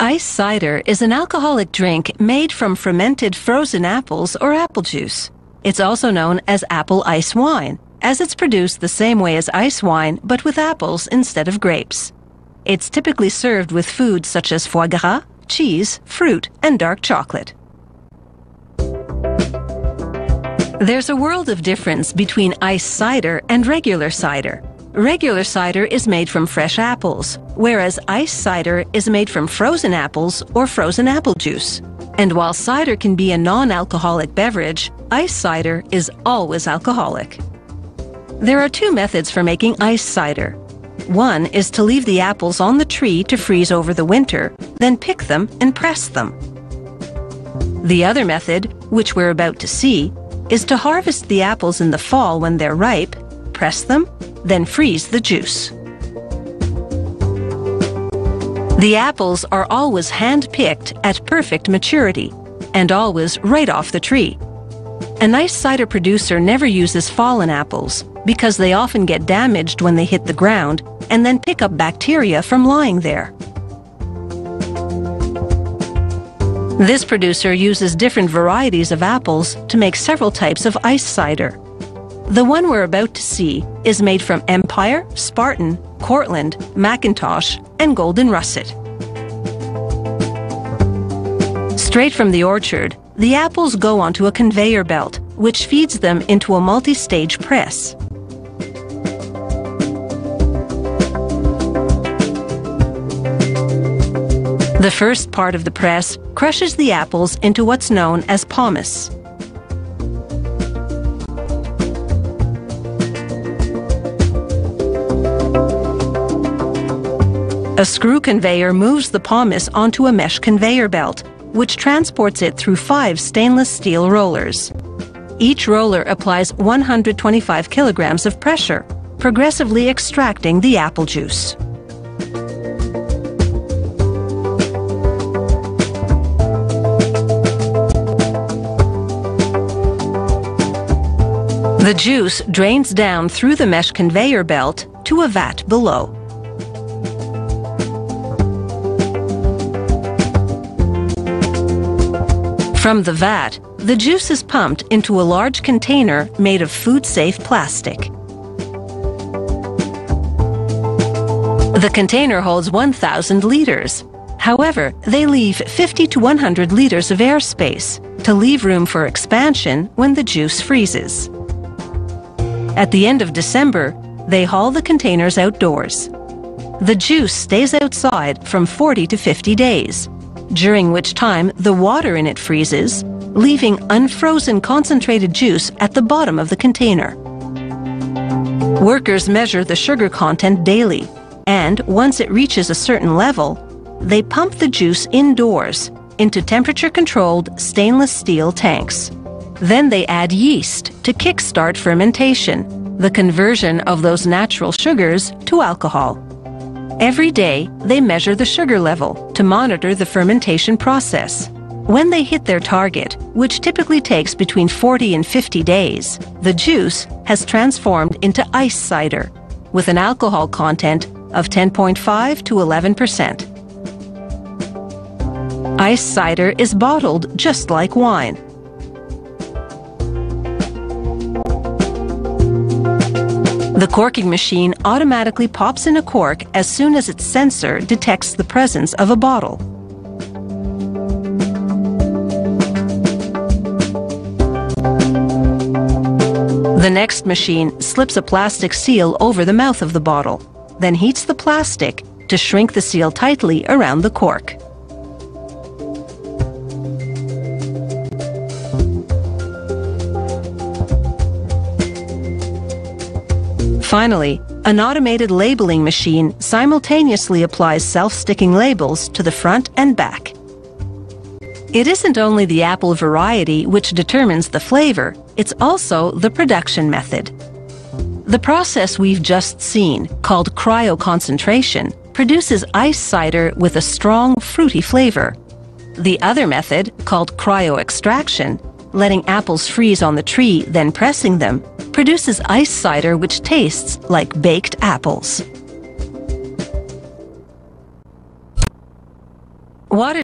Ice cider is an alcoholic drink made from fermented frozen apples or apple juice. It's also known as apple ice wine, as it's produced the same way as ice wine but with apples instead of grapes. It's typically served with foods such as foie gras, cheese, fruit, and dark chocolate. There's a world of difference between ice cider and regular cider. Regular cider is made from fresh apples, whereas ice cider is made from frozen apples or frozen apple juice. And while cider can be a non-alcoholic beverage, ice cider is always alcoholic. There are two methods for making ice cider. One is to leave the apples on the tree to freeze over the winter, then pick them and press them. The other method, which we're about to see, is to harvest the apples in the fall when they're ripe, press them, then freeze the juice. The apples are always hand-picked at perfect maturity, and always right off the tree. An ice cider producer never uses fallen apples, because they often get damaged when they hit the ground, and then pick up bacteria from lying there. This producer uses different varieties of apples to make several types of ice cider. The one we're about to see is made from Empire, Spartan, Cortland, Macintosh, and Golden Russet. Straight from the orchard, the apples go onto a conveyor belt, which feeds them into a multi-stage press. The first part of the press crushes the apples into what's known as pomace. A screw conveyor moves the pomace onto a mesh conveyor belt, which transports it through 5 stainless steel rollers. Each roller applies 125 kilograms of pressure, progressively extracting the apple juice. The juice drains down through the mesh conveyor belt to a vat below. From the vat, the juice is pumped into a large container made of food-safe plastic. The container holds 1,000 liters. However, they leave 50 to 100 liters of airspace to leave room for expansion when the juice freezes. At the end of December, they haul the containers outdoors. The juice stays outside from 40 to 50 days, during which time the water in it freezes, leaving unfrozen concentrated juice at the bottom of the container. Workers measure the sugar content daily, and once it reaches a certain level, they pump the juice indoors into temperature-controlled stainless steel tanks. Then they add yeast to kickstart fermentation, the conversion of those natural sugars to alcohol. Every day, they measure the sugar level to monitor the fermentation process. When they hit their target, which typically takes between 40 and 50 days, the juice has transformed into ice cider, with an alcohol content of 10.5 to 11%. Ice cider is bottled just like wine. The corking machine automatically pops in a cork as soon as its sensor detects the presence of a bottle. The next machine slips a plastic seal over the mouth of the bottle, then heats the plastic to shrink the seal tightly around the cork. Finally, an automated labeling machine simultaneously applies self-sticking labels to the front and back. It isn't only the apple variety which determines the flavor, it's also the production method. The process we've just seen, called cryoconcentration, produces ice cider with a strong, fruity flavor. The other method, called cryo-extraction, letting apples freeze on the tree, then pressing them, produces ice cider which tastes like baked apples. Water